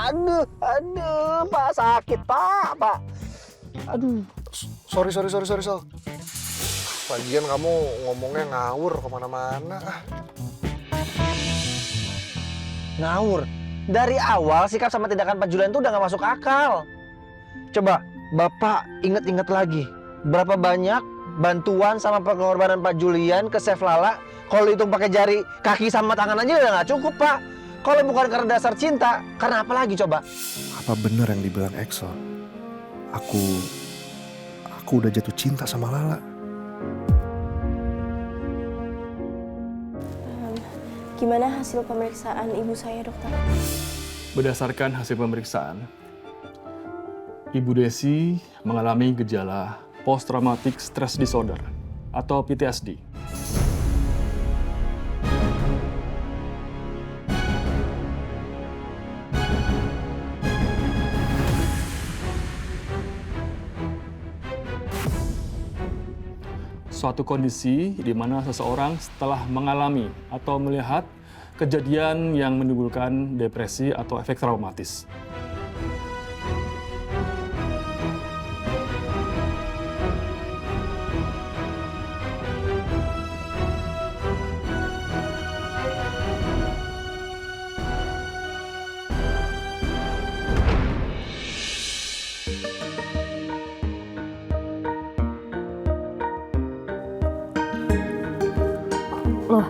Aduh, Pak, sakit, Pak. Aduh. Sorry, Sal. Lagian kamu ngomongnya ngawur kemana-mana. Ngawur. Dari awal sikap sama tindakan Pak Julian tuh udah gak masuk akal. Coba Bapak inget-inget lagi, berapa banyak bantuan sama pengorbanan Pak Julian ke Chef Lala. Kalau itu pakai jari, kaki sama tangan aja udah gak cukup, Pak. Kalau bukan karena dasar cinta, karena apa lagi coba? Apa benar yang dibilang Excel? Aku udah jatuh cinta sama Lala. Gimana hasil pemeriksaan ibu saya, dokter? Berdasarkan hasil pemeriksaan, Ibu Desi mengalami gejala post-traumatic stress disorder atau PTSD. Suatu kondisi di mana seseorang setelah mengalami atau melihat kejadian yang menimbulkan depresi atau efek traumatis. Loh,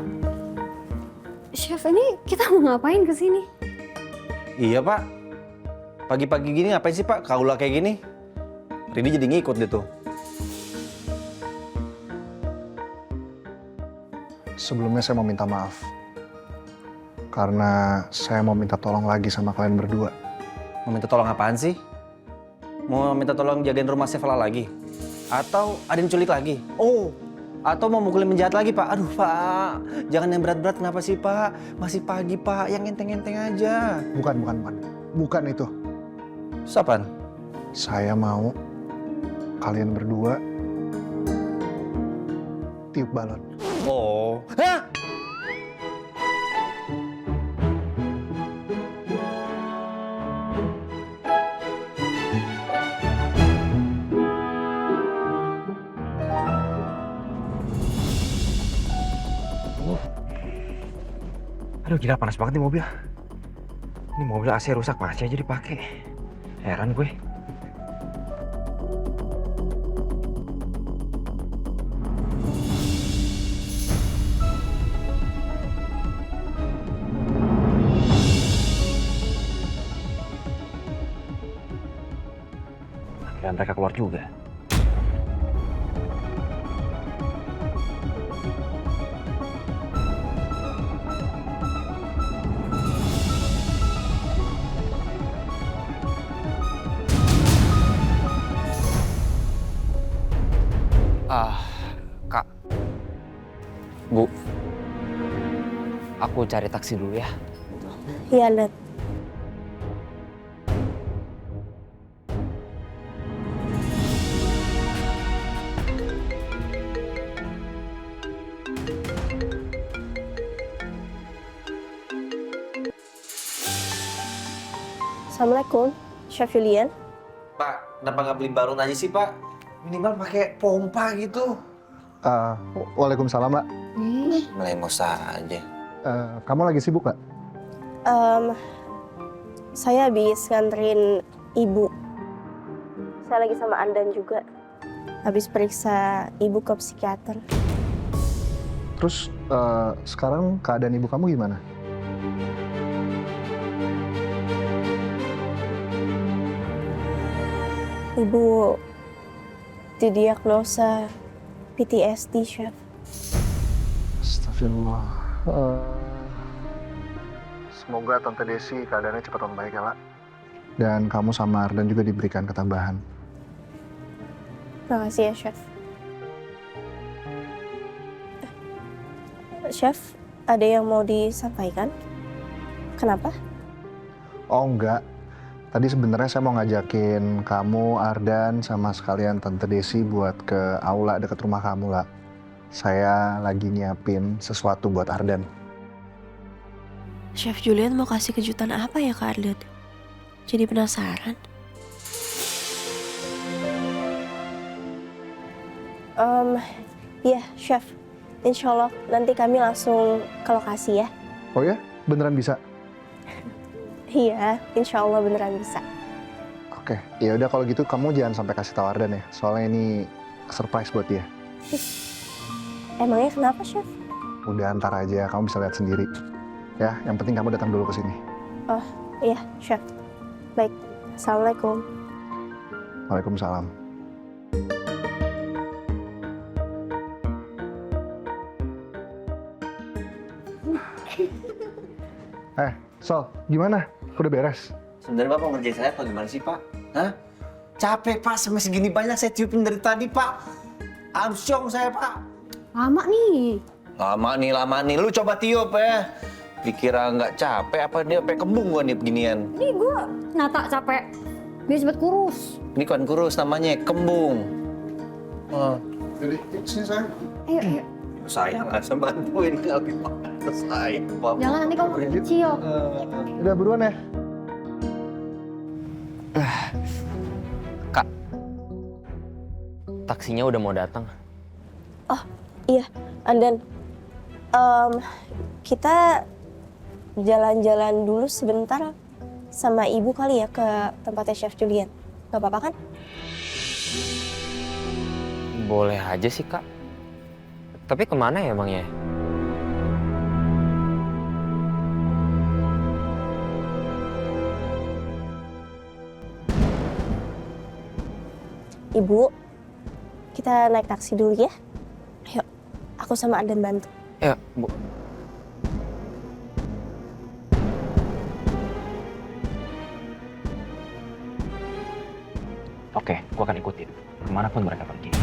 Chef, ini kita mau ngapain ke sini? Iya, Pak. Pagi-pagi gini ngapain sih, Pak? Kaula kayak gini. Rini jadi ngikut deh tuh. Sebelumnya saya mau minta maaf. Karena saya mau minta tolong lagi sama kalian berdua. Mau minta tolong apaan sih? Mau minta tolong jagain rumah Chef Lala lagi? Atau ada yang culik lagi? Oh, atau mau mukulin penjahat lagi, Pak? Aduh, Pak. Jangan yang berat-berat, kenapa sih, Pak? Masih pagi, Pak. Yang enteng-enteng aja. Bukan itu. Siapaan? Saya mau kalian berdua tiup balon. Oh. Hah? Aduh, gila panas banget nih mobil. Ini mobil AC rusak, masih aja dipakai. Heran gue. Akhirnya mereka keluar juga. Kak. Bu. Aku cari taksi dulu ya. Iya, Dad. Assalamualaikum, Chef Julian. Pak, kenapa nggak beli balon aja sih, Pak? Minimal pakai pompa gitu. Waalaikumsalam, Mbak. Melemos aja. Kamu lagi sibuk, Mbak? Saya habis nganterin ibu. Saya lagi sama Andan juga. Habis periksa ibu ke psikiater. Terus sekarang keadaan ibu kamu gimana? Ibu didiagnosa PTSD, Chef. Astagfirullah. Semoga Tante Desi keadaannya cepat membaik ya, Pak. Dan kamu sama Ardan juga diberikan ketambahan. Terima kasih ya, Chef. Chef, ada yang mau disampaikan? Kenapa? Oh enggak. Tadi sebenarnya saya mau ngajakin kamu, Ardan, sama sekalian Tante Desi buat ke aula dekat rumah kamu, lah. Saya lagi nyiapin sesuatu buat Ardan. Chef Julian mau kasih kejutan apa ya ke Ardan? Jadi penasaran. Iya, Chef. Insya Allah nanti kami langsung ke lokasi ya. Oh ya? Beneran bisa? Iya, insya Allah beneran bisa. Oke, ya udah kalau gitu kamu jangan sampai kasih tahu Ardan ya. Soalnya ini surprise buat dia. Emangnya kenapa, Chef? Udah ntar aja, kamu bisa lihat sendiri. Ya, yang penting kamu datang dulu ke sini. Oh, iya, Chef. Baik. Assalamualaikum. Waalaikumsalam. Sol, gimana? Udah beres? Sebenarnya Bapak ngerjain saya apa gimana sih, Pak? Hah? Capek, Pak. Sampai segini banyak saya tiupin dari tadi, Pak. Amsyong saya, Pak. Lama nih. Lama nih. Lu coba tiup ya. Dikira nggak capek apa dia sampai kembung gua nih beginian. Ini gue nata capek. Biar cepet kurus. Ini kan kurus namanya, kembung. Jadi, sini sayang. Ayo. Saya nggak bisa bantuin kali, Pak. Saya, Pak. Jangan nanti kamu makin kecil. Udah buruan ya? Kak, taksinya udah mau datang. Oh, iya. Andan, kita jalan-jalan dulu sebentar sama ibu kali ya ke tempatnya Chef Julian. Gak apa-apa kan? Boleh aja sih, Kak. Tapi kemana ya emangnya? Ibu, kita naik taksi dulu ya. Ayo, aku sama Andan bantu. Ya, Bu. Oke, gua akan ikutin. Kemanapun mereka pergi.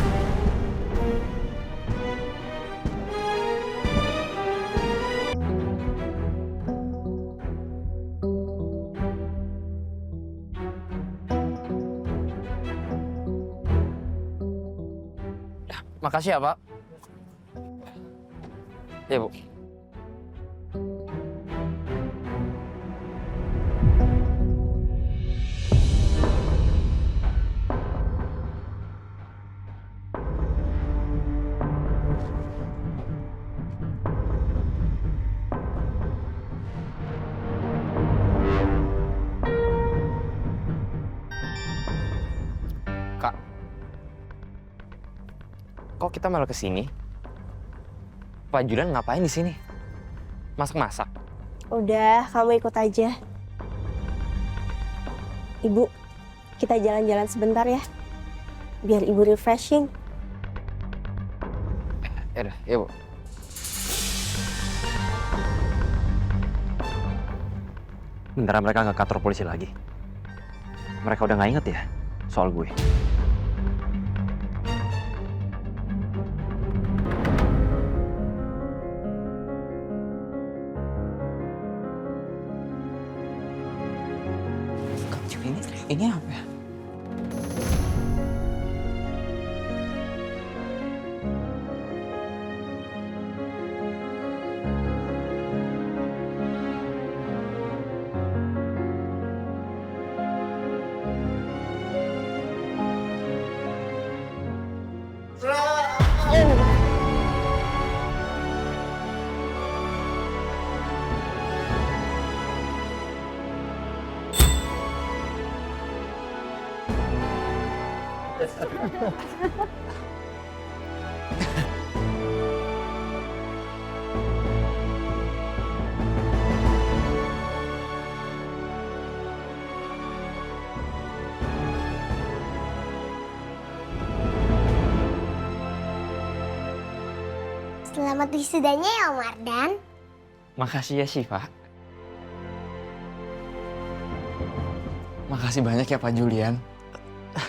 Makasih ya, Pak. Ya, Bu. Kak, kok kita malah kesini? Pak Julian ngapain di sini? Masak-masak? Udah, kamu ikut aja. Ibu, kita jalan-jalan sebentar ya. Biar ibu refreshing. Ya udah, ya Bu. Bentar mereka nggak kantor polisi lagi. Mereka udah nggak inget ya soal gue. Ini apa ya? Selamat wisudanya ya Om Ardan. Makasih ya Syifa. Makasih banyak ya Pak Julian.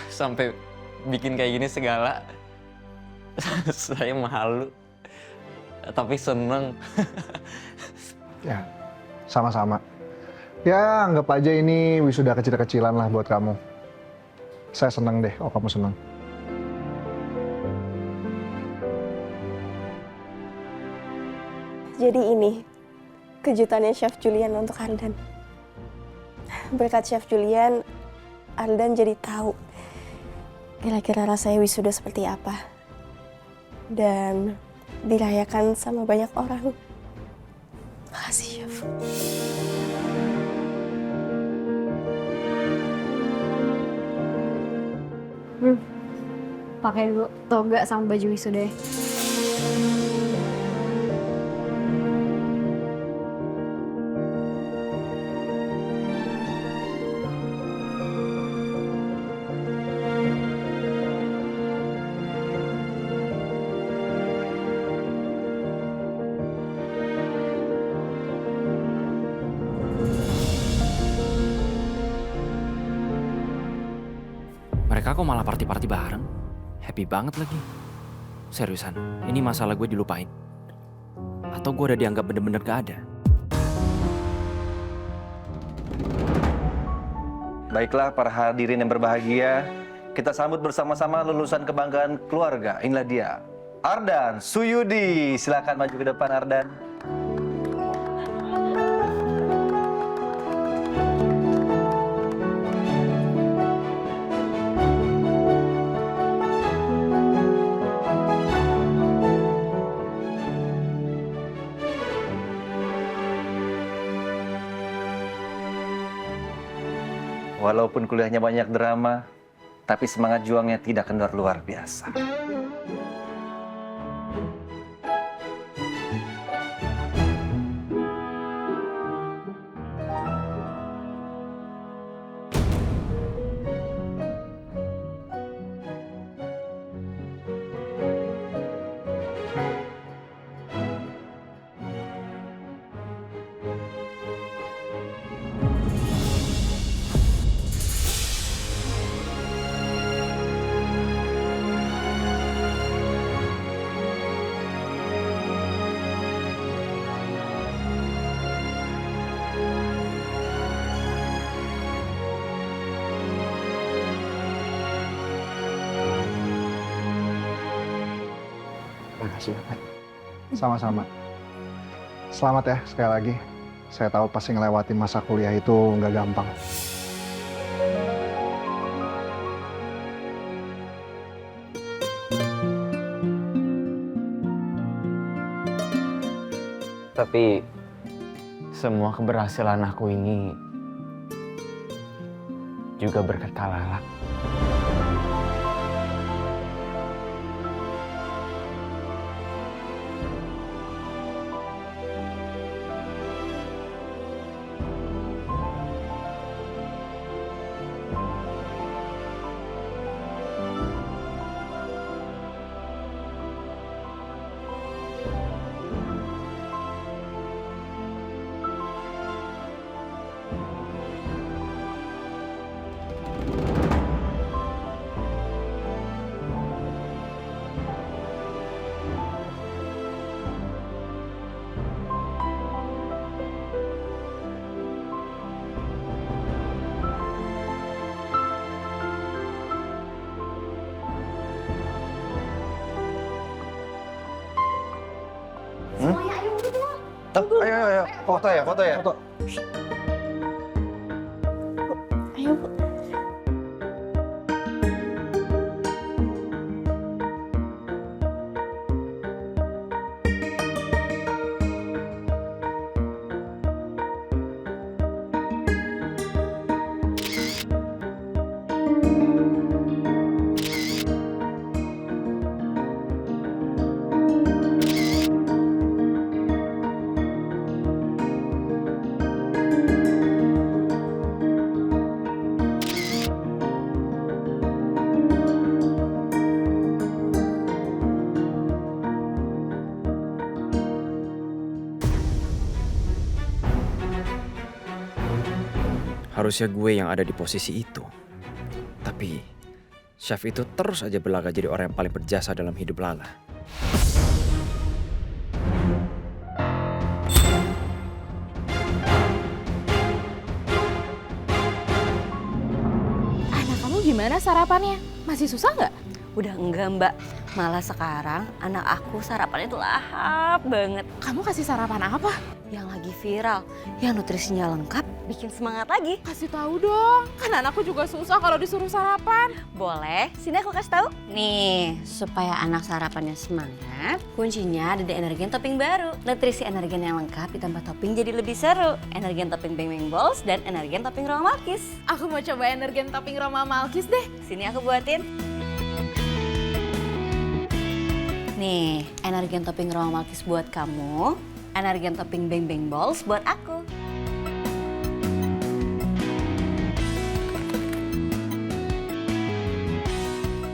Sampai bikin kayak gini segala. Saya malu. Tapi seneng. Ya, sama-sama. Ya, anggap aja ini wisuda kecil-kecilan lah buat kamu. Saya seneng deh, oh kamu seneng. Jadi ini kejutannya Chef Julian untuk Andan. berkat Chef Julian, Ardan jadi tahu kira-kira rasanya wisuda seperti apa. Dan dirayakan sama banyak orang. Makasih, Chef. Pakai dulu toga sama baju wisuda. Mereka kok malah party-party bareng? Happy banget lagi. Seriusan, ini masalah gue dilupain? Atau gue udah dianggap bener-bener gak ada? Baiklah para hadirin yang berbahagia, kita sambut bersama-sama lulusan kebanggaan keluarga. Inilah dia, Ardan Suyudi. Silakan maju ke depan, Ardan. Walaupun kuliahnya banyak drama, tapi semangat juangnya tidak kendor luar biasa. Makasih ya, Pak. Sama-sama. Selamat ya sekali lagi. Saya tahu pasti ngelewatin masa kuliah itu nggak gampang. Tapi semua keberhasilan aku ini juga berkat Kak Lala. Ayo, foto ya, foto ya. Ayo, Bu. Harusnya gue yang ada di posisi itu. Tapi Chef itu terus aja berlagak jadi orang yang paling berjasa dalam hidup Lala. Anak kamu gimana sarapannya? Masih susah nggak? Udah enggak, Mbak. Malah sekarang anak aku sarapannya tuh lahap banget. Kamu kasih sarapan apa? Yang lagi viral, yang nutrisinya lengkap, bikin semangat lagi. Kasih tahu dong, kan anakku juga susah kalau disuruh sarapan. Boleh, sini aku kasih tahu. Nih, supaya anak sarapannya semangat, kuncinya ada di Energen Topping baru. Nutrisi Energen yang lengkap ditambah topping jadi lebih seru. Energen Topping Bang Bang Balls dan Energen Topping Roma Malkis. Aku mau coba Energen Topping Roma Malkis deh. Sini aku buatin. Nih, Energen Topping Roma Malkis buat kamu. Energen Topping Bang Bang Balls buat aku.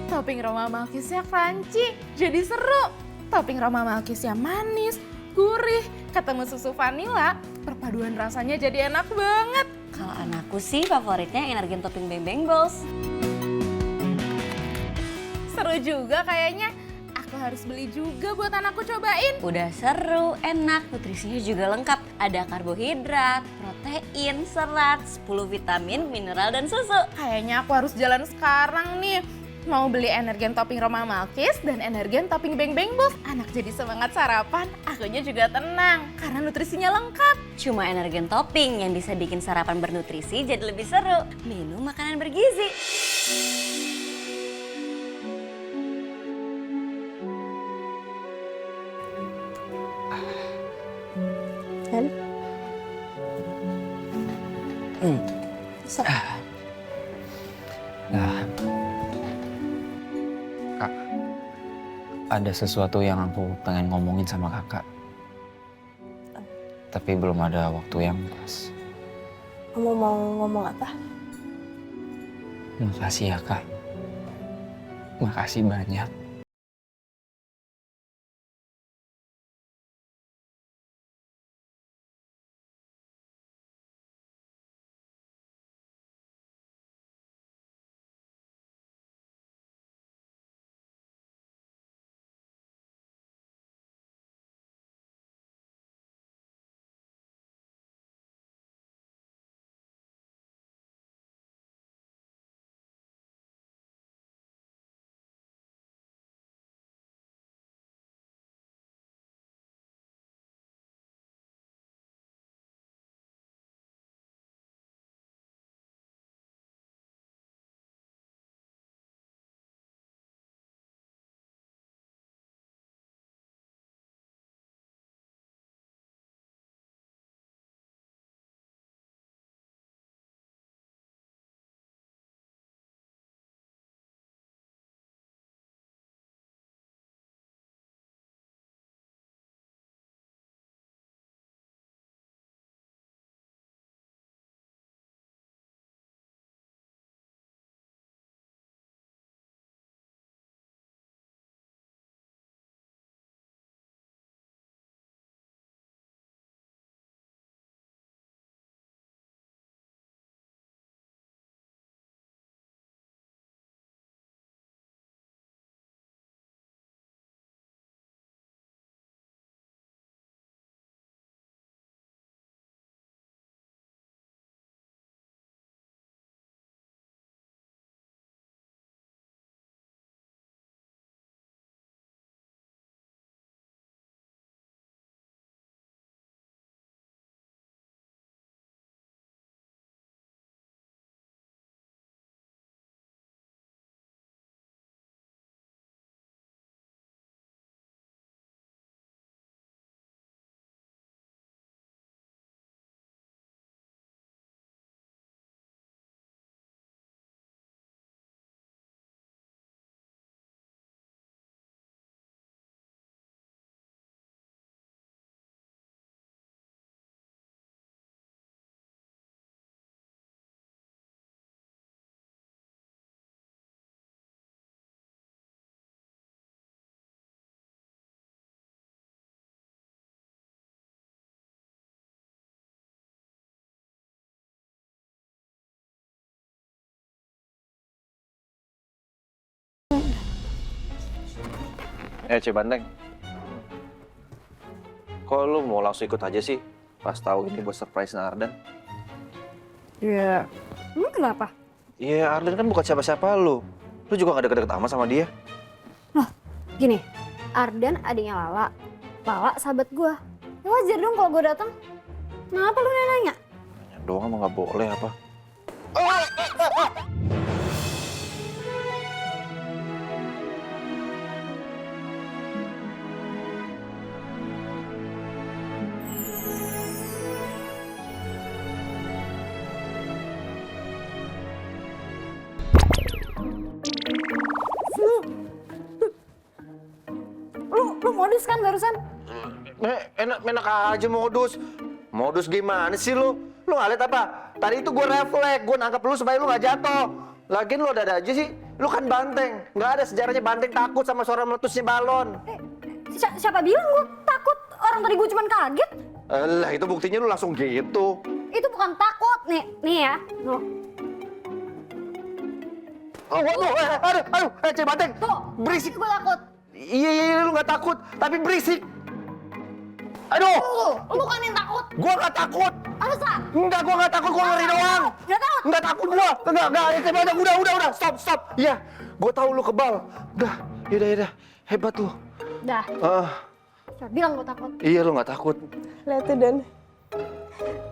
Topping Roma Malkisnya crunchy, jadi seru. Topping Roma Malkisnya manis, gurih, ketemu susu vanila, perpaduan rasanya jadi enak banget. Kalau anakku sih favoritnya Energen Topping Bang Bang Balls. Seru juga kayaknya. Aku harus beli juga buat anakku cobain. Udah seru, enak, nutrisinya juga lengkap. Ada karbohidrat, protein, serat, 10 vitamin, mineral, dan susu. Kayaknya aku harus jalan sekarang nih. Mau beli Energen Topping Roma Malkis dan Energen Topping Bang Bang Balls. Anak jadi semangat sarapan, akunya juga tenang karena nutrisinya lengkap. Cuma Energen Topping yang bisa bikin sarapan bernutrisi jadi lebih seru. Minum makanan bergizi. Kan? Bisa. Nah, Kak, ada sesuatu yang aku pengen ngomongin sama kakak. Tapi belum ada waktu yang pas. Kamu mau ngomong apa? Makasih ya, Kak. Makasih banyak. Cibandeng. Kok lu mau langsung ikut aja sih? Pas tahu ini buat surprise Ardan. Ya, emang kenapa? Iya, Ardan kan bukan siapa-siapa lu. Lu juga gak deket-deket amat sama dia. Gini, Ardan adiknya Lala. Lala sahabat gue. Ya wajar dong kalau gue datang. Kenapa lu nanya? doang emang nggak boleh apa? Lu modus kan barusan? Enak aja modus. Modus gimana sih lu? Lu nggak liat apa? Tadi itu gue refleks, gue nangkep lu supaya lu nggak jatuh. Lagian lu ada aja sih. Lu kan banteng. Nggak ada sejarahnya banteng takut sama suara meletusnya balon. Siapa bilang gue takut? Orang tadi gue cuma kaget. Lah itu buktinya lu langsung gitu. Itu bukan takut. Nih ya. Loh. Oh, aduh, cek banteng. Tuh, Berisik. gue takut. Iya, lu nggak takut, tapi berisik. Aduh, Lu kan yang takut. gua nggak takut. Masa? Enggak, gua nggak takut, gua ngeri doang. Nggak takut? Nggak takut gua. Enggak, cek banteng, udah, stop. Iya, gua tahu lu kebal. Udah, yaudah, hebat lu. Dah. Siapa bilang gue takut? Iya, lu nggak takut. Lihat tuh Dan,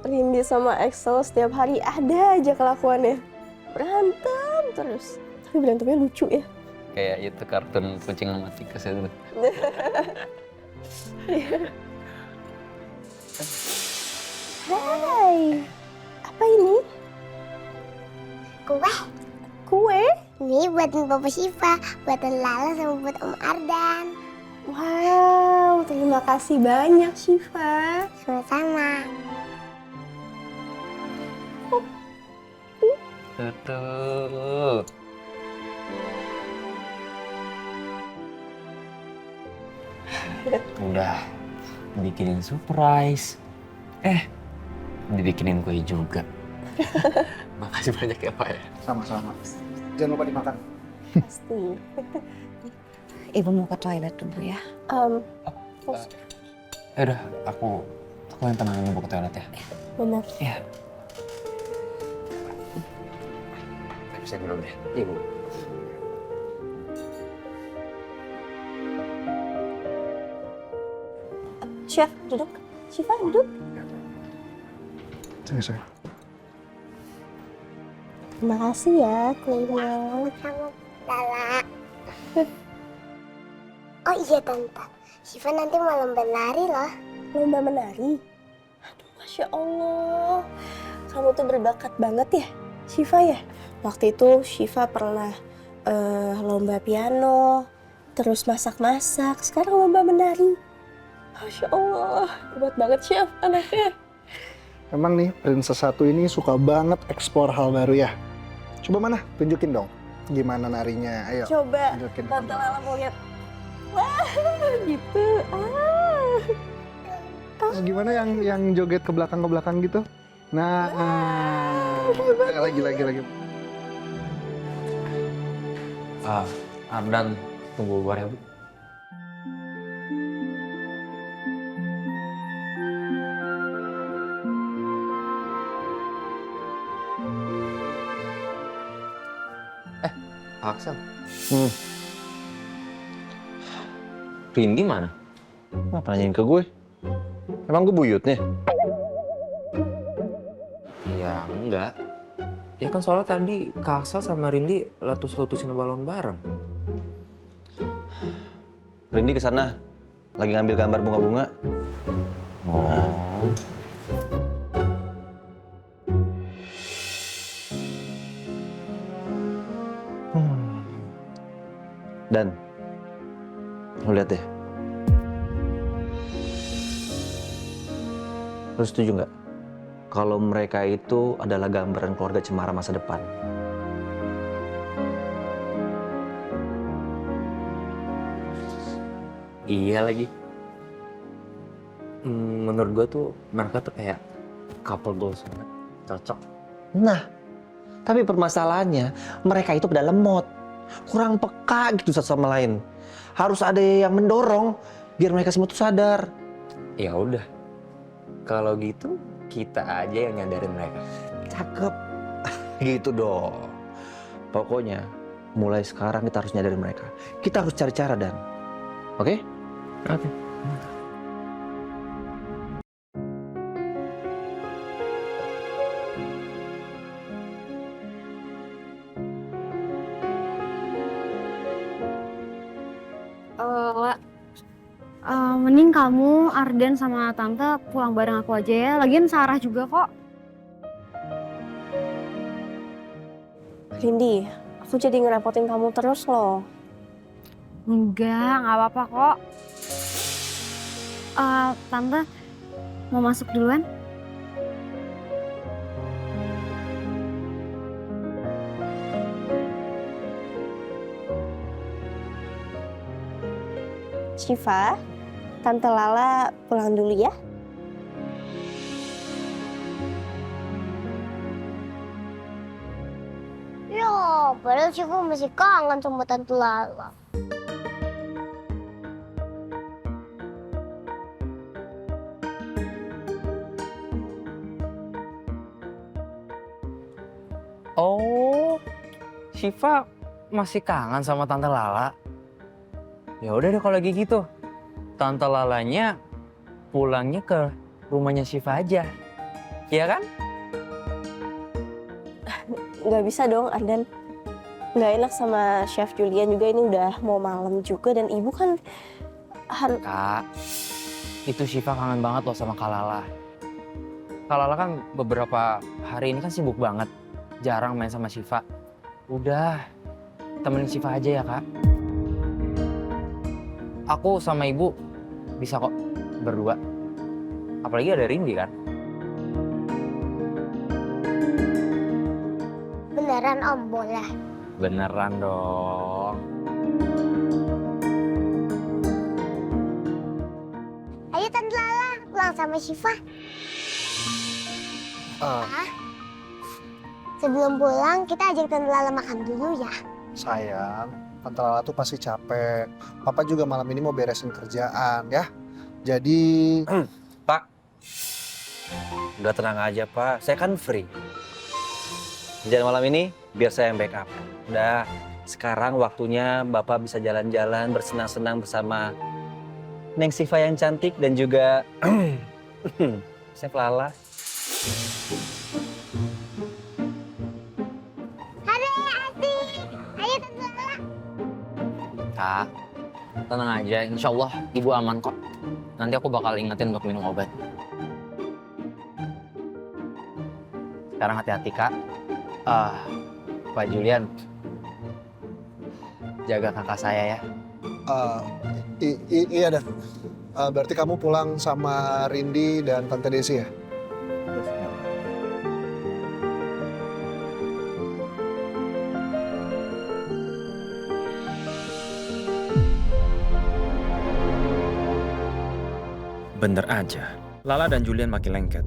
Rindy sama Axel setiap hari ada aja kelakuannya. Berantem terus. Tapi berantemnya lucu ya. Kayak itu kartun kucing sama tikus itu. Hai, apa ini? Kue. Kue? Ini buatan Papa Syifa, buatan Lala sama buat Om Ardan. Wow, terima kasih banyak Syifa. Sama-sama. Tuh. Udah bikinin surprise. Dibikinin kue juga. Makasih banyak ya Pak ya. Sama-sama. Jangan lupa dimakan. Pasti. Ibu mau ke toilet dulu ya. Udah, aku yang tenangin ibu ke toilet ya. Benar. Iya. Saya dulu deh, ibu. Chef, duduk. Syifa, duduk. Sini, saya. Terima kasih ya kuenya. Sama Lala. Oh iya Tante, Syifa nanti mau lomba lari loh. Lomba menari. Aduh, Masya Allah. Kamu tuh berbakat banget ya, Syifa ya. Waktu itu Syifa pernah lomba piano, terus masak-masak, sekarang lomba menari. Masya Allah, hebat banget Chef anaknya. Memang nih, Princess satu ini suka banget eksplor hal baru ya. Coba mana? Tunjukin dong. Gimana narinya? Ayo. Coba, tunjukin. Tante Lala mau lihat. Wah, gitu. Terus gimana yang joget ke belakang gitu? Nah, lagi. Ardan, tunggu luar ya Bu. Axel. Rindy mana? Ngapa nanyain ke gue? Emang gue buyutnya? Ya enggak. Ya kan soalnya tadi Kak Axel sama Rindy letus-letusin balon bareng. Rindy kesana, lagi ngambil gambar bunga-bunga. Oh. Dan, lo lihat deh. Lo setuju nggak? Kalau mereka itu adalah gambaran keluarga cemara masa depan. Iya lagi. Menurut gue tuh mereka tuh kayak couple goals banget. Cocok. Nah, tapi permasalahannya mereka itu pada lemot. Kurang peka gitu satu sama lain. Harus ada yang mendorong biar mereka semua tuh sadar. Ya udah. Kalau gitu kita aja yang nyadarin mereka. Cakep. Gitu dong. Pokoknya mulai sekarang kita harus nyadarin mereka. Kita harus cari cara, Dan. Oke? Oke. Mending kamu, Ardan sama Tante pulang bareng aku aja ya. Lagian Sarah juga kok. Rindi, aku jadi ngerepotin kamu terus loh. Enggak apa-apa kok. Tante, mau masuk duluan? Syifa, Tante Lala pulang dulu ya. Loh, padahal Syifa masih kangen sama Tante Lala. Oh, Syifa masih kangen sama Tante Lala. Ya udah deh kalau lagi gitu. Tante Lalanya pulangnya ke rumahnya Syifa aja. Iya kan? Nggak bisa dong, Ardan. Nggak enak sama Chef Julian juga, ini udah mau malam juga dan ibu kan harus... Kak, itu Syifa kangen banget loh sama Kak Lala. Kak Lala kan beberapa hari ini kan sibuk banget. Jarang main sama Syifa. Udah, temenin Syifa aja ya Kak. Aku sama ibu bisa kok berdua. Apalagi ada Rindi kan. Beneran Om, boleh? Beneran dong. Ayo Tante Lala, pulang sama Syifa. Sebelum pulang, kita ajak Tante Lala makan dulu ya. Sayang, Tante Lala tuh pasti capek. Papa juga malam ini mau beresin kerjaan ya. Jadi... Pak, udah tenang aja Pak, saya kan free. Jangan malam ini biar saya yang backup. Udah, sekarang waktunya Bapak bisa jalan-jalan bersenang-senang bersama Neng Syifa yang cantik dan juga Chef Lala. Ayo Tante Lala. Kak, tenang aja. Insya Allah ibu aman kok. Nanti aku bakal ingetin untuk minum obat. Sekarang hati-hati Kak. Pak Julian, jaga kakak saya ya. Iya dah. Berarti kamu pulang sama Rindi dan Tante Desi ya? Bener aja, Lala dan Julian makin lengket.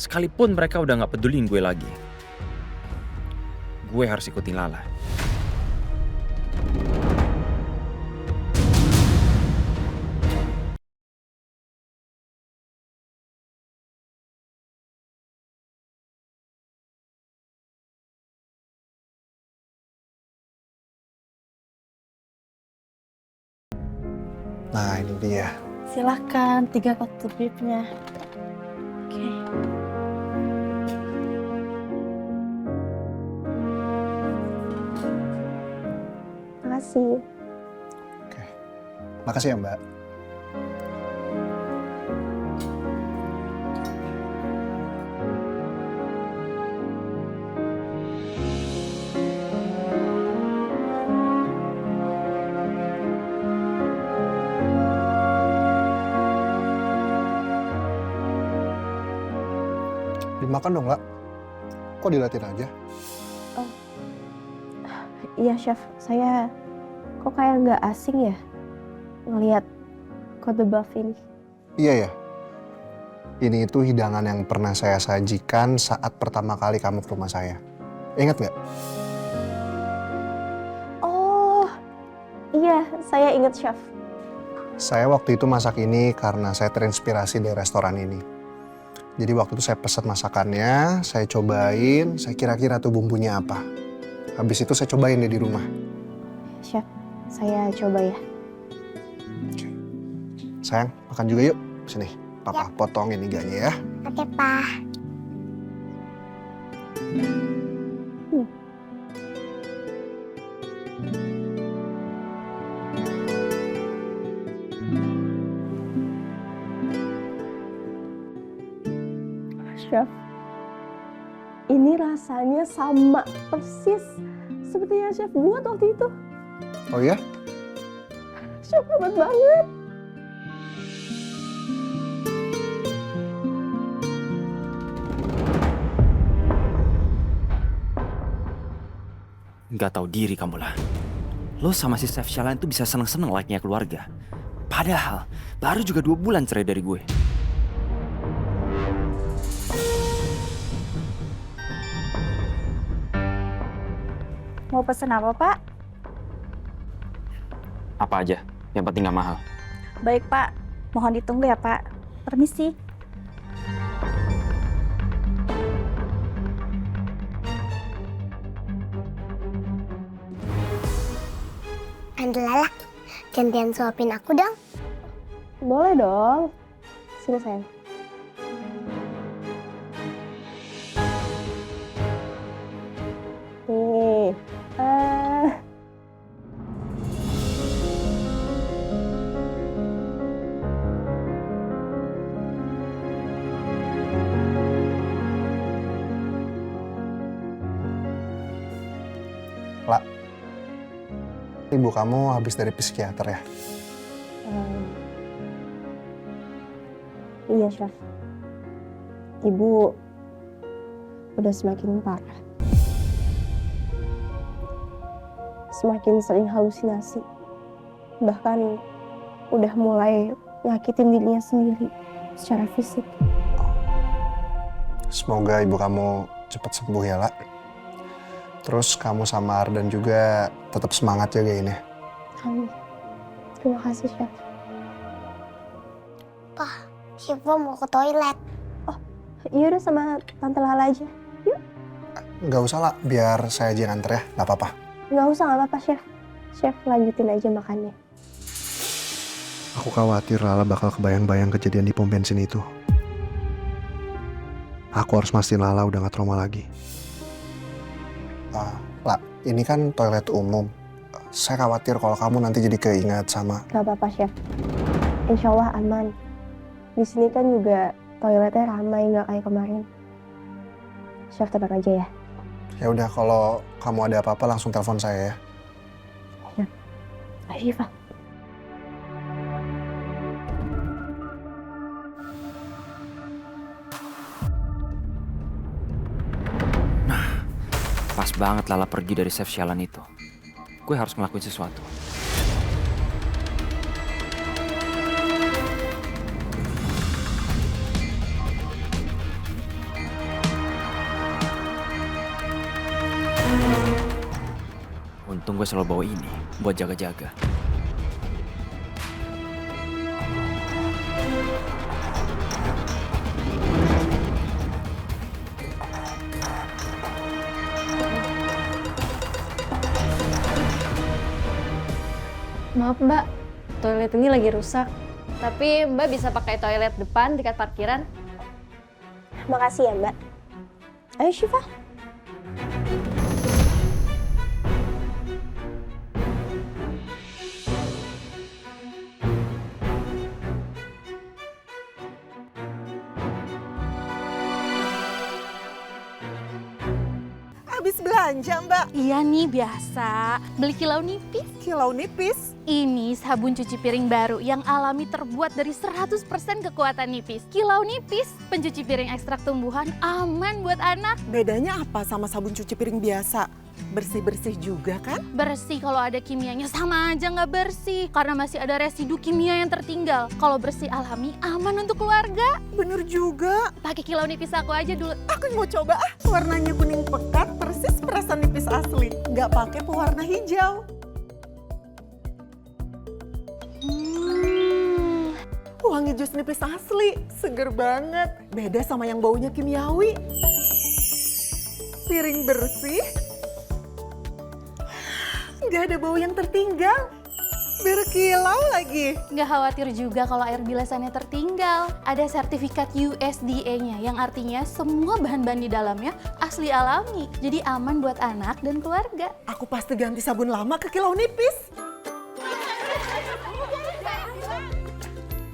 Sekalipun mereka udah gak pedulin gue lagi, gue harus ikutin Lala. Nah ini dia. Silahkan, 3 kartu VIP-nya. Oke. Makasih. Makasih ya Mbak. Dimakan dong, Lak. Kok dilatin aja? Iya, Chef. Saya kok kayak nggak asing ya ngelihat kode buff ini. Iya ya. Ini itu hidangan yang pernah saya sajikan saat pertama kali kamu ke rumah saya. Ingat nggak? Oh, iya. Saya ingat, Chef. Saya waktu itu masak ini karena saya terinspirasi dari restoran ini. Jadi waktu itu saya pesan masakannya, saya cobain, saya kira-kira tuh bumbunya apa. Habis itu saya cobain deh di rumah. Chef, Saya coba ya. Sayang, makan juga yuk. Sini, Papa potongin iganya ya. Oke, Pa. Chef, ini rasanya sama persis seperti yang Chef buat waktu itu. Oh ya? Chef hebat banget. Nggak tahu diri kamu lah. Lo sama si Chef Shalan itu bisa seneng-seneng like-nya keluarga. Padahal baru juga 2 bulan cerai dari gue. Mau pesen apa, Pak? Apa aja, yang penting nggak mahal. Baik, Pak. Mohon ditunggu ya, Pak. Permisi. Tante Lala, gantian suapin aku dong. Boleh dong. Sini sayang. Nih. Lah, ibu kamu habis dari psikiater ya? Iya, Chef. Ibu udah semakin parah. Semakin sering halusinasi. Bahkan udah mulai nyakitin dirinya sendiri secara fisik. Semoga ibu kamu cepat sembuh ya, La. Terus kamu sama Ardan juga tetap semangat jagain ya. Amin. Terima kasih, Chef. Pa, Syifa mau ke toilet. Iya udah sama Tante Lala aja. Yuk. Nggak usah, La. Biar saya aja yang anter ya. Nggak apa-apa. Nggak usah, nggak apa-apa, Chef. Chef lanjutin aja makannya. Aku khawatir Lala bakal kebayang-bayang kejadian di pom bensin itu. Aku harus mastiin Lala udah nggak trauma lagi. La, ini kan toilet umum. Saya khawatir kalau kamu nanti jadi keingat sama... Nggak apa-apa, Chef. Insya Allah aman. Di sini kan juga toiletnya ramai, nggak kayak kemarin. Chef tenang aja ya. Ya udah, kalau kamu ada apa-apa langsung telepon saya ya. Ayo, Syifa. Pas banget Lala pergi dari Chef Shalan itu. Gue harus ngelakuin sesuatu. Untung gue selalu bawa ini buat jaga-jaga. Maaf, Mbak. Toilet ini lagi rusak. Tapi Mbak bisa pakai toilet depan dekat parkiran. Makasih ya, Mbak. Ayo, Syifa. Habis belanja, Mbak? Iya nih, biasa. Beli kilau nipis. Kilau nipis? Ini sabun cuci piring baru yang alami terbuat dari 100% kekuatan nipis. Kilau nipis, pencuci piring ekstrak tumbuhan, aman buat anak. Bedanya apa sama sabun cuci piring biasa? Bersih-bersih juga kan? Bersih kalau ada kimianya, sama aja nggak bersih. Karena masih ada residu kimia yang tertinggal. Kalau bersih alami, aman untuk keluarga. Bener juga. Pakai kilau nipis aku aja dulu. Aku mau coba ah. Warnanya kuning pekat, persis perasa nipis asli. Nggak pakai pewarna hijau. Wangi jus nipis asli, seger banget. Beda sama yang baunya kimiawi. Piring bersih, nggak ada bau yang tertinggal. berkilau lagi. Nggak khawatir juga kalau air bilasannya tertinggal. Ada sertifikat USDA-nya yang artinya semua bahan-bahan di dalamnya asli alami. Jadi aman buat anak dan keluarga. Aku pasti ganti sabun lama ke Kilau Nipis.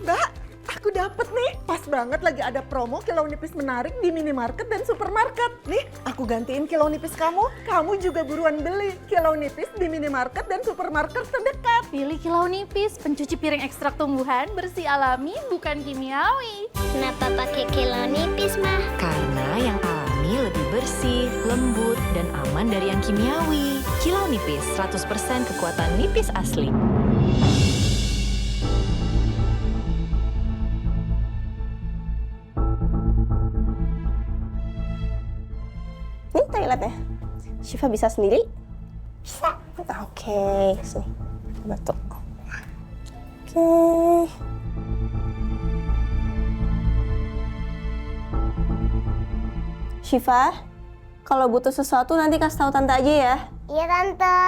Mbak, aku dapet nih. Pas banget lagi ada promo Kilau Nipis menarik di minimarket dan supermarket. Nih, aku gantiin Kilau Nipis kamu. Kamu juga buruan beli Kilau Nipis di minimarket dan supermarket terdekat. Pilih Kilau Nipis, pencuci piring ekstrak tumbuhan, bersih alami, bukan kimiawi. Kenapa pakai Kilau Nipis, Mah? Karena yang alami lebih bersih, lembut, dan aman dari yang kimiawi. Kilau Nipis, 100% kekuatan nipis asli. Ini toiletnya. Syifa bisa sendiri? Bisa. Oke, sini. Bantu. Oke. Syifa, kalau butuh sesuatu nanti kasih tahu tante aja ya. Iya, Tante.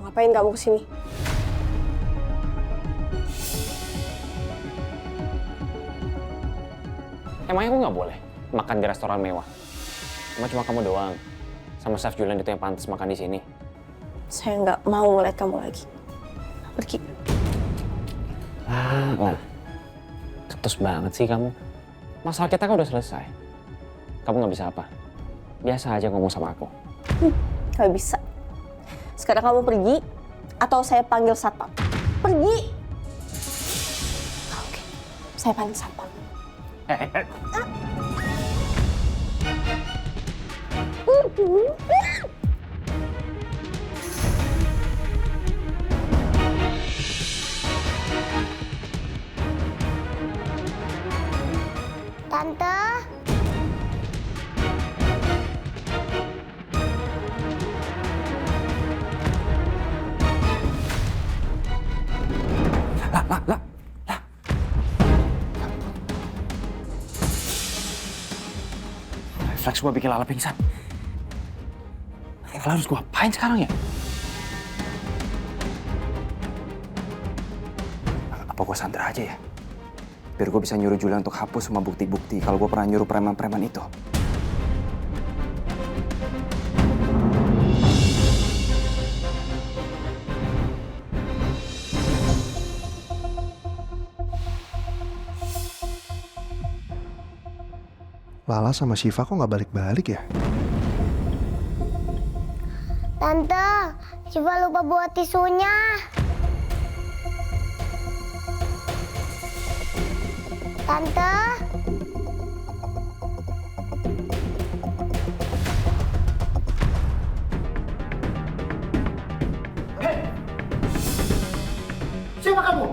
Ngapain kamu kesini? Emangnya aku nggak boleh makan di restoran mewah? Cuma kamu doang. Sama Chef Julian itu yang pantas makan di sini. Saya nggak mau ngeliat kamu lagi. Pergi. Lah, ketus banget sih kamu. Masalah kita kan udah selesai. Kamu nggak bisa apa? Biasa aja ngomong sama aku. Nggak bisa. Sekarang kamu pergi, atau saya panggil satpam. Pergi! Oke, saya panggil satpam. Tante. Refleks gua bikin Lala pingsan. Lala harus gua apain sekarang ya? Apa gua sandra aja ya? Biar gua bisa nyuruh Julia untuk hapus semua bukti-bukti kalau gua pernah nyuruh preman-preman itu. Lala sama Syifa kok nggak balik-balik ya? Tante, Syifa lupa buat tisunya. Tante. Siapa kamu?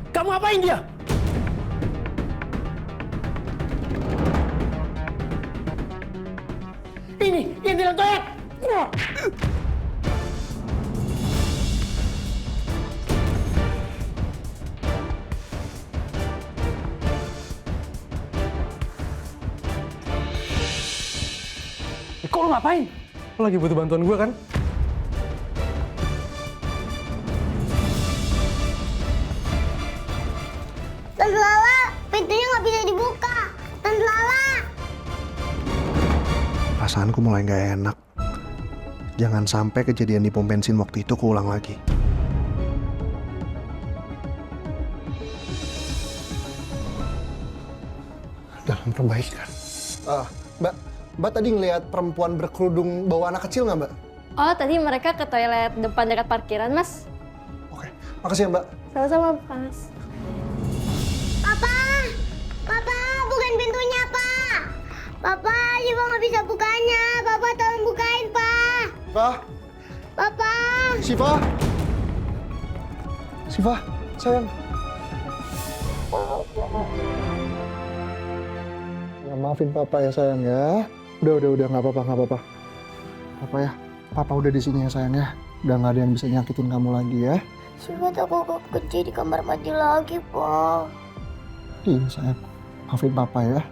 Kamu apain dia? Ini dalam toilet. Kok lu ngapain? Lo lagi butuh bantuan gue kan? Tante Lala, pintunya nggak bisa dibuka. Tante Lala. Perasaanku mulai nggak enak. Jangan sampai kejadian di pom bensin waktu itu keulang lagi. Dalam perbaikan. Mbak tadi ngelihat perempuan berkerudung bawa anak kecil nggak, Mbak? Oh, tadi mereka ke toilet depan dekat parkiran, Mas. Makasih ya, Mbak. Sama-sama, Mas. Papa, bukan pintunya, Pak. Papa, Syifa nggak bisa bukanya. Papa, tolong buka Syifa? Papa! Syifa? Syifa, sayang. Ya, maafin papa ya sayang ya. Udah, nggak apa-apa. Papa ya, papa udah di sini ya sayang ya. Udah nggak ada yang bisa nyakitin kamu lagi ya. Syifa takut kekunci di kamar mandi lagi, Pa. Iya sayang, maafin papa ya.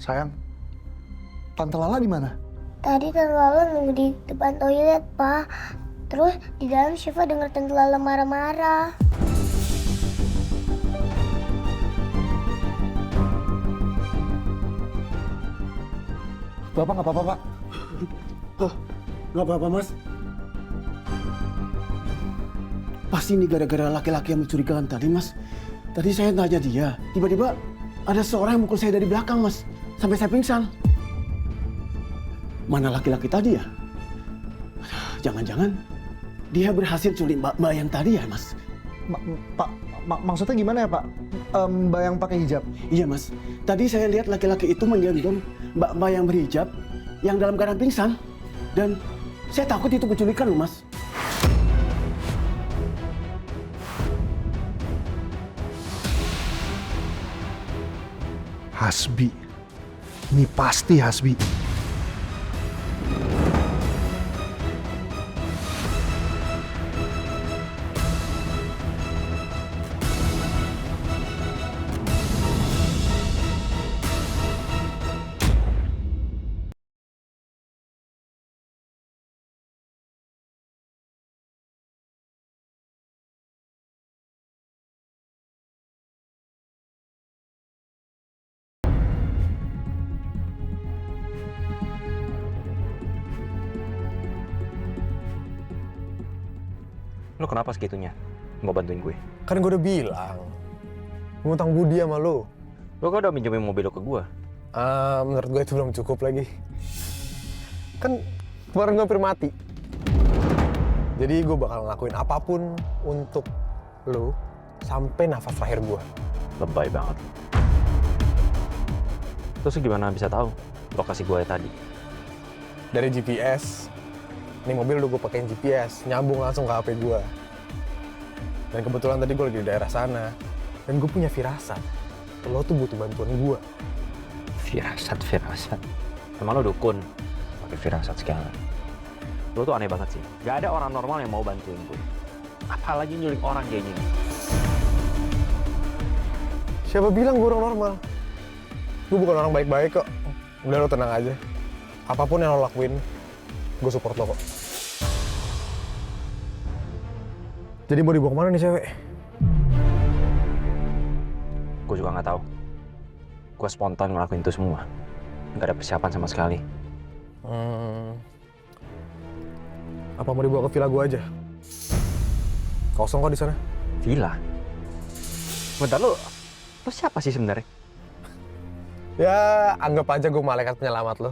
Sayang, Tante Lala di mana? Tadi Tante Lala nunggu di depan toilet, Pa. Terus di dalam Syifa dengar Tante Lala marah-marah. Bapak nggak apa-apa, Pak. Oh, nggak apa-apa, Mas. Pasti ini gara-gara laki-laki yang mencurigakan tadi, Mas. Tadi saya tanya dia, tiba-tiba ada seorang yang mukul saya dari belakang, Mas. Sampai saya pingsan. Mana laki-laki tadi ya? Jangan-jangan dia berhasil culik mbak yang tadi ya, Mas? Pak, maksudnya gimana ya, Pak? Mbak yang pakai hijab? Iya, Mas. Tadi saya lihat laki-laki itu menggendong mbak yang berhijab yang dalam keadaan pingsan. Dan saya takut itu penculikan loh, Mas. Hasbi. Ini pasti Hasbi. Lo kenapa segitunya mau bantuin gue? Kan gue udah bilang, gue ngutang budi sama lo. Lo kan udah minjemin mobil lo ke gue. Menurut gue itu belum cukup lagi. Kan kemarin gue hampir mati. Jadi gue bakal ngelakuin apapun untuk lo sampai nafas terakhir gue. Lebay banget. Terus gimana bisa tahu lokasi gue tadi? Dari GPS. Ini mobil udah gue pakein GPS, nyambung langsung ke HP gue. Dan kebetulan tadi gue lagi di daerah sana. Dan gue punya firasat, lo tuh butuh bantuan gue. Firasat. Emang lo dukun? Pakai firasat segala. Lo tuh aneh banget sih. Gak ada orang normal yang mau bantuin gue. Apalagi nyulik orang kayak gini. Siapa bilang gue orang normal? Gue bukan orang baik-baik kok. Udah lo tenang aja. Apapun yang lo lakuin, gue support lo kok. Jadi mau dibawa kemana nih cewek? Gue juga nggak tahu. Gue spontan ngelakuin itu semua. Nggak ada persiapan sama sekali. Apa mau dibawa ke villa gue aja? Kosong kok di sana. Villa? Bentar, lo siapa sih sebenarnya? Ya, anggap aja gue malaikat penyelamat lo.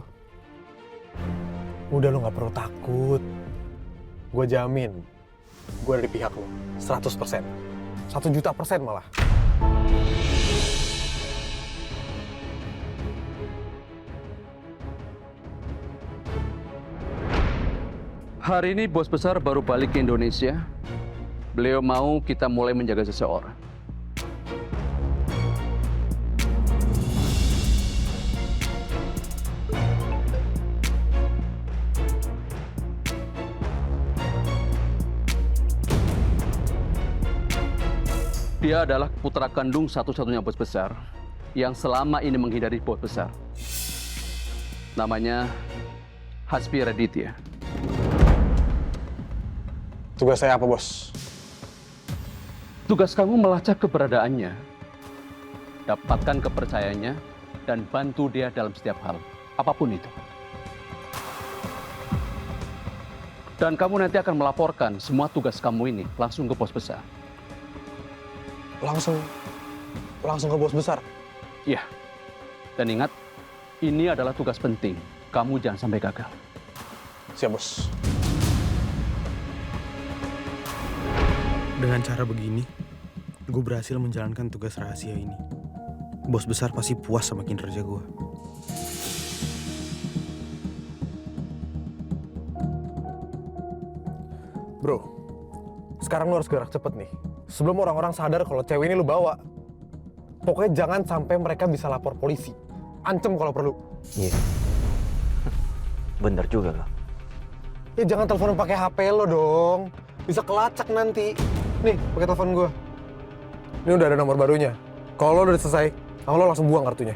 Udah lo nggak perlu takut. Gue jamin, gue ada di pihak lo. 100%. 1.000.000% malah. Hari ini bos besar baru balik ke Indonesia. Beliau mau kita mulai menjaga seseorang. Dia adalah putra kandung satu-satunya bos besar yang selama ini menghindari bos besar. Namanya Hasbi Raditya. Tugas saya apa, bos? Tugas kamu melacak keberadaannya, dapatkan kepercayaannya, dan bantu dia dalam setiap hal, apapun itu. Dan kamu nanti akan melaporkan semua tugas kamu ini langsung ke bos besar. Langsung ke bos besar? Iya. Dan ingat, ini adalah tugas penting. Kamu jangan sampai gagal. Siap, bos. Dengan cara begini, gue berhasil menjalankan tugas rahasia ini. bos besar pasti puas sama kinerja gue. Bro, sekarang lu harus gerak cepet nih. Sebelum orang-orang sadar kalau cewek ini lu bawa. Pokoknya jangan sampai mereka bisa lapor polisi. Ancem kalau perlu. Iya. Bener juga lo. Ya jangan telepon pakai HP lo dong. Bisa kelacak nanti. Nih, pakai telepon gue. Ini udah ada nomor barunya. Kalau lo udah selesai, lo langsung buang kartunya.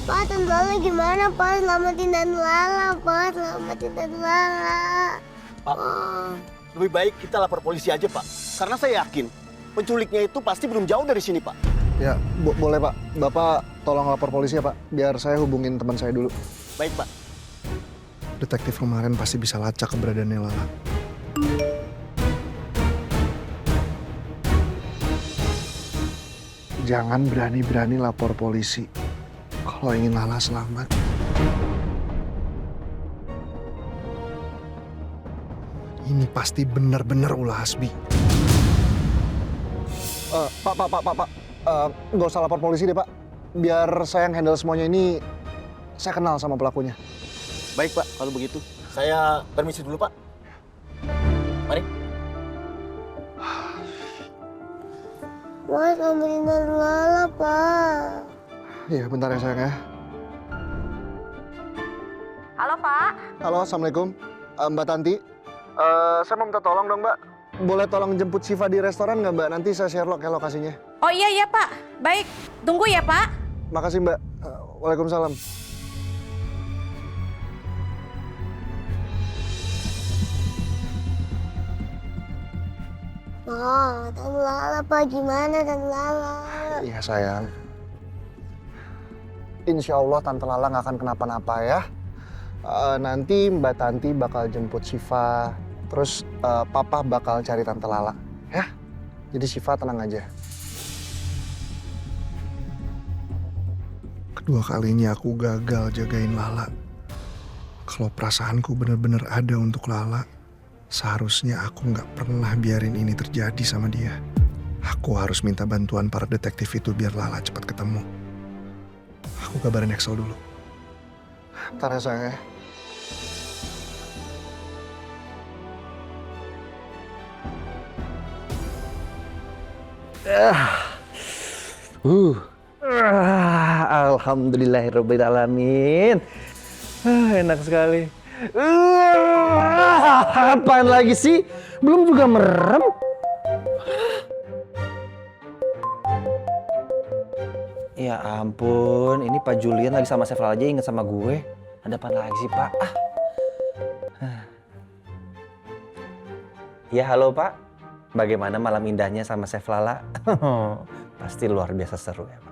Pak, Tante Lala gimana, Pak? Selamatin Tante Lala, Pak. Selamatin Tante Lala. Pak, lebih baik kita lapor polisi aja, Pak. Karena saya yakin penculiknya itu pasti belum jauh dari sini, Pak. Ya, boleh Pak. Bapak tolong lapor polisi ya Pak. Biar saya hubungin teman saya dulu. Baik, Pak. Detektif kemarin pasti bisa lacak keberadaannya Lala. Jangan berani-berani lapor polisi kalau ingin Lala selamat. Ini pasti benar-benar ulah Hasbi. Pak. Nggak usah lapor polisi deh, Pak. Biar saya yang handle semuanya ini. Saya kenal sama pelakunya. Baik, Pak. Kalau begitu, saya permisi dulu, Pak. Mari. Pak, selamatin Tante Lala, Pak. Iya, bentar ya sayang ya. Halo, Pak. Halo, Assalamualaikum. Mbak Tanti. Saya mau minta tolong dong, Mbak. Boleh tolong jemput Syifa di restoran nggak, Mbak? Nanti saya share lokasinya. Oh iya, Pak. Baik, tunggu ya, Pak. Makasih, Mbak. Waalaikumsalam. Pak, Tante Lala, Pak. Gimana Tante Lala? Iya, sayang. Insya Allah Tante Lala nggak akan kenapa-napa ya. Nanti Mbak Tanti bakal jemput Syifa. Terus Papa bakal cari Tante Lala. Ya? Jadi Syifa tenang aja. Kedua kalinya aku gagal jagain Lala. Kalau perasaanku benar-benar ada untuk Lala, seharusnya aku nggak pernah biarin ini terjadi sama dia. Aku harus minta bantuan para detektif itu biar Lala cepat ketemu. Aku kabarin Excel dulu. Ntar ya sayang ya. Alhamdulillahirrahmanirrahim. Enak sekali. Apaan lagi sih? Belum juga merem. Ya ampun, ini Pak Julian lagi sama Sevel aja inget sama gue. Ada apa lagi sih, Pak? Ya halo, Pak. Bagaimana malam indahnya sama Chef Lala? Pasti luar biasa seru ya, Pak.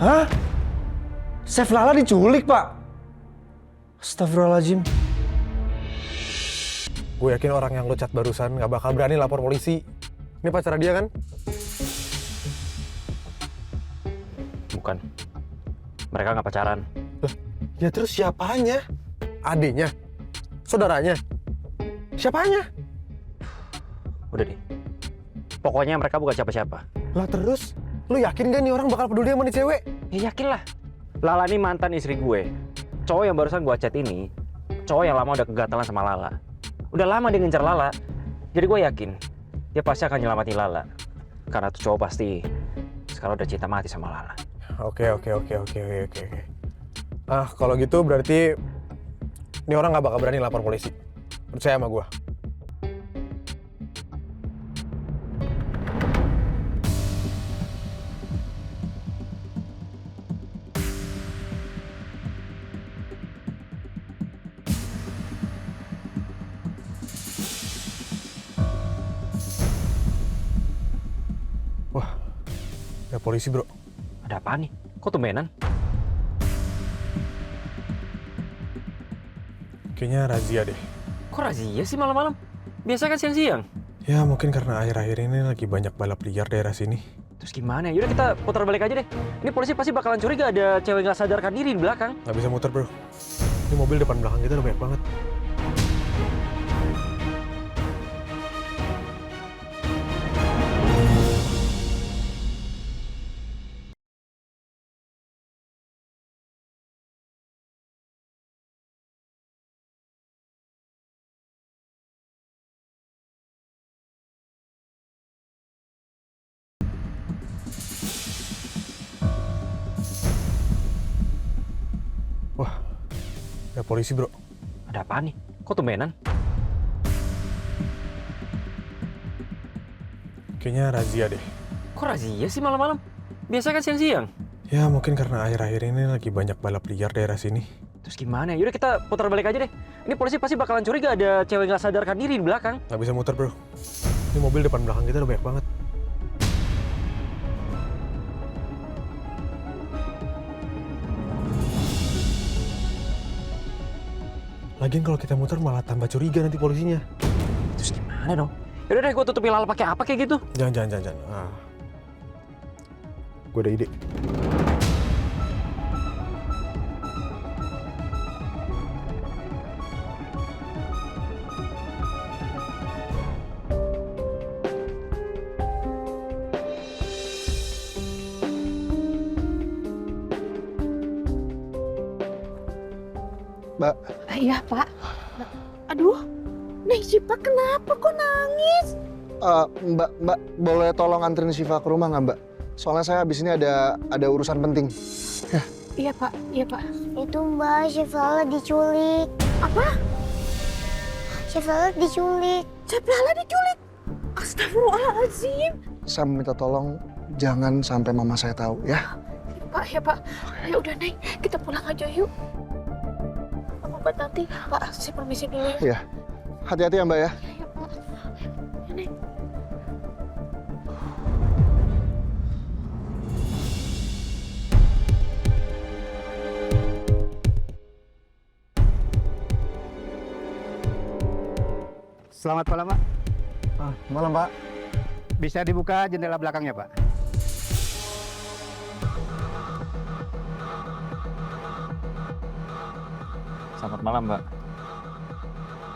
Hah? Chef Lala diculik, Pak? Astagfirullahaladzim. Gue yakin orang yang lo chat barusan nggak bakal berani lapor polisi. Ini pacar dia kan? Bukan. Mereka nggak pacaran. Lah, ya terus siapanya? Adiknya? Saudaranya? Siapanya? Udah deh. Pokoknya mereka bukan siapa-siapa. Lah terus? Lu yakin gak nih orang bakal peduli sama nih cewek? Ya yakin lah. Lala ini mantan istri gue. Cowok yang barusan gue chat ini, cowok yang lama udah kegatalan sama Lala. Udah lama dia ngincar Lala. Jadi gue yakin, dia pasti akan nyelamatin Lala. Karena tuh cowok pasti sekarang udah cinta mati sama Lala. Oke. Kalau gitu berarti ini orang nggak bakal berani lapor polisi. Percaya sama gue. Wah, ada polisi bro. Ada apa nih? Kok tumbenan? Kayaknya razia deh. Kok razia sih malam-malam? Biasa kan siang-siang. Ya mungkin karena akhir-akhir ini lagi banyak balap liar daerah sini. Terus gimana ya? Yaudah kita putar balik aja deh. Ini polisi pasti bakalan curiga ada cewek nggak sadarkan diri di belakang. Nggak bisa muter bro. Ini mobil depan belakang kita udah banyak banget. Wah, ada polisi bro. Ada apa nih? Kok tumbenan? Kayaknya razia deh. Kok razia sih malam-malam? Biasa kan siang-siang. Ya mungkin karena akhir-akhir ini lagi banyak balap liar daerah sini. Terus gimana ya? Yaudah kita putar balik aja deh. Ini polisi pasti bakalan curiga ada cewek nggak sadarkan diri di belakang. Nggak bisa muter bro. Ini mobil depan belakang kita udah banyak banget. Lagian kalau kita muter malah tambah curiga nanti polisinya. Terus gimana dong? Yaudah deh, gue tutupin lala pakai apa kayak gitu? Jangan. Gue ada ide. Mbak. Iya, Pak. Aduh, Neng Syifa kenapa kok nangis? Mbak, boleh tolong anterin Syifa ke rumah nggak, Mbak? Soalnya saya habis ini ada urusan penting. Iya, Pak. Iya, Pak. Itu Mbak, Syifa diculik. Apa? Syifa diculik. Syifa diculik? Astagfirullahaladzim. Saya minta tolong jangan sampai mama saya tahu, ya? Pak, ya Pak. Ya udah, Neng. Kita pulang aja yuk. Obat nanti. Pak, saya permisi dulu ya. Iya. Hati-hati ya, Mbak ya. Iya, Pak. Ya, Neng. Selamat malam, Pak. Malam, Pak. Bisa dibuka jendela belakangnya, Pak. Selamat malam, Mbak.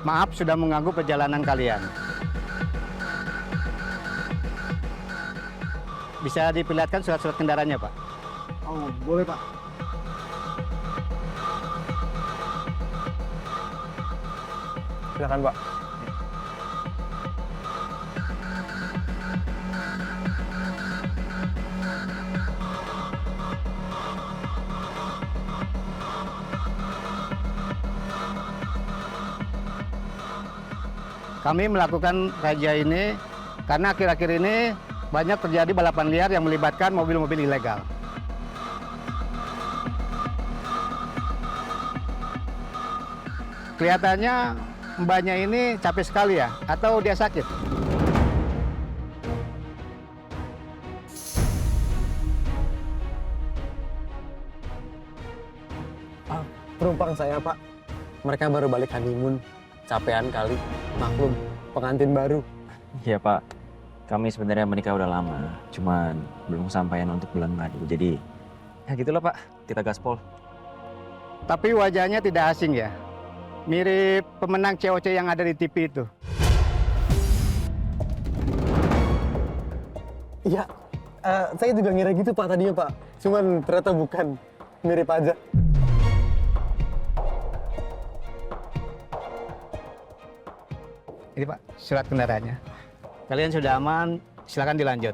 Maaf sudah mengganggu perjalanan kalian. Bisa diperlihatkan surat-surat kendaraannya, Pak? Oh, boleh, Pak. Silakan, Pak. Kami melakukan razia ini karena akhir-akhir ini banyak terjadi balapan liar yang melibatkan mobil-mobil ilegal. Kelihatannya mbaknya ini capek sekali ya, atau dia sakit? Penumpang saya, Pak. Mereka baru balik honeymoon. Capean kali. Maklum, pengantin baru. Iya, Pak. Kami sebenarnya menikah udah lama. Cuman belum sampaian untuk bulan madu. Jadi, ya gitulah, Pak. Kita gaspol. Tapi wajahnya tidak asing ya. Mirip pemenang COC yang ada di TV itu. Iya, saya juga ngira gitu, Pak, tadinya, Pak. Cuman ternyata bukan. Mirip aja. Ini Pak, surat kendaraannya. Kalian sudah aman, silakan dilanjut.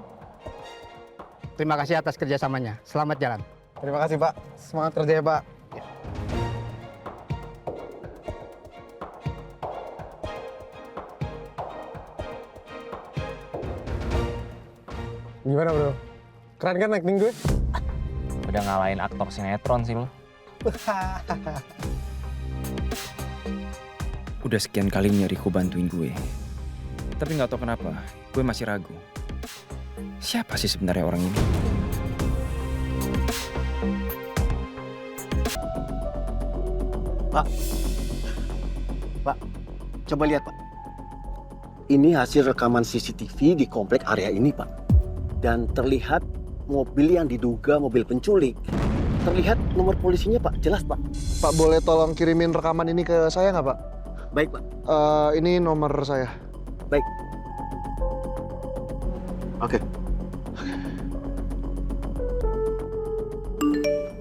Terima kasih atas kerjasamanya. Selamat jalan. Terima kasih, Pak. Semangat kerja ya, Pak. Gimana, bro? Keren kan acting gue? Udah ngalahin aktor sinetron sih lo. Udah sekian kalinya Riko bantuin gue. Tapi nggak tahu kenapa, gue masih ragu. Siapa sih sebenarnya orang ini? Pak, coba lihat Pak. Ini hasil rekaman CCTV di komplek area ini Pak. Dan terlihat mobil yang diduga mobil penculik. Terlihat nomor polisinya Pak, jelas Pak. Pak boleh tolong kirimin rekaman ini ke saya nggak Pak? Baik Pak. Ini nomor saya. Baik. Oke.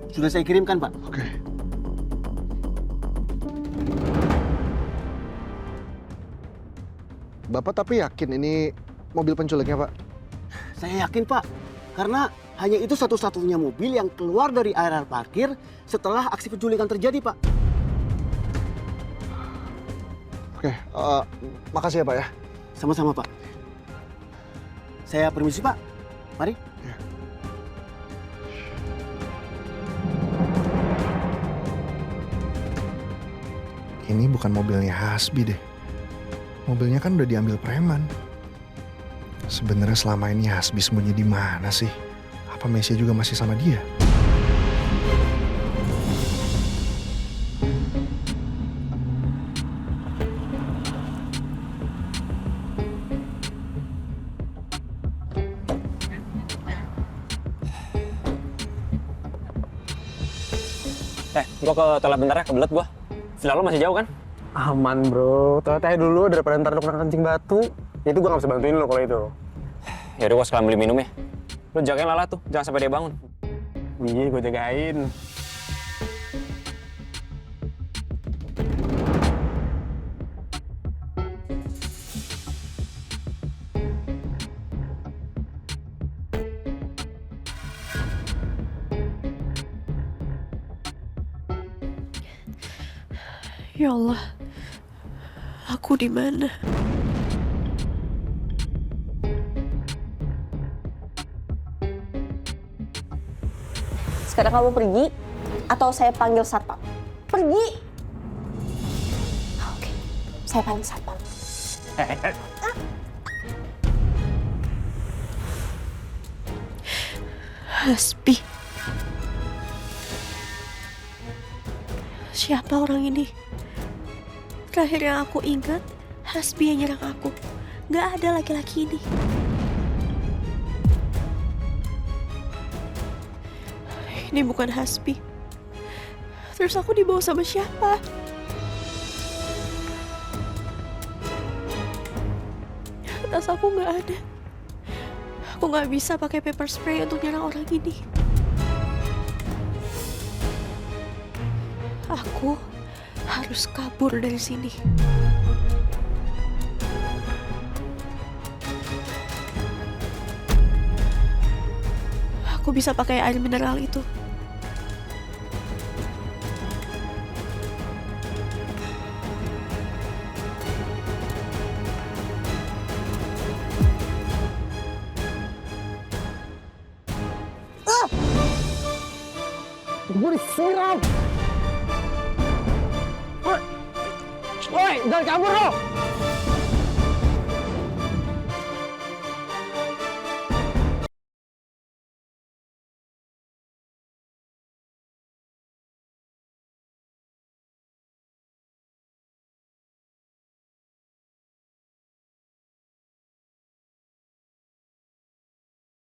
Sudah saya kirimkan Pak. Oke. Bapak tapi yakin ini mobil penculiknya Pak? Saya yakin Pak, karena hanya itu satu-satunya mobil yang keluar dari area parkir setelah aksi penculikan terjadi Pak. Oke, makasih ya Pak ya. Sama-sama Pak. Saya permisi Pak, mari. Ini bukan mobilnya Hasbi deh. Mobilnya kan udah diambil preman. Sebenarnya selama ini Hasbi sembunyi di mana sih? Apa Mesya juga masih sama dia? Gua ke toilet bentar ya, kebelet gua. Villa lo masih jauh kan? Aman bro, toilet dulu daripada ntar lo kena kencing batu. Itu gue gak bisa bantuin lo kalau itu. Ya udah gua sekalian beli minum ya. Lo jagain Lala tuh, jangan sampai dia bangun. Iya, gue jagain. Ya Allah, aku di mana? Sekarang kamu pergi, atau saya panggil satpam? Pergi! Oke, saya panggil satpam. Hasbi. Siapa orang ini? Terakhir yang aku ingat, Hasbi yang nyerang aku. Gak ada laki-laki ini. Ini bukan Hasbi. Terus aku dibawa sama siapa? Tas aku gak ada. Aku gak bisa pakai pepper spray untuk nyerang orang ini. Aku harus kabur dari sini. Aku bisa pakai air mineral itu. Gue disiram. Woi, jangan kabur lo!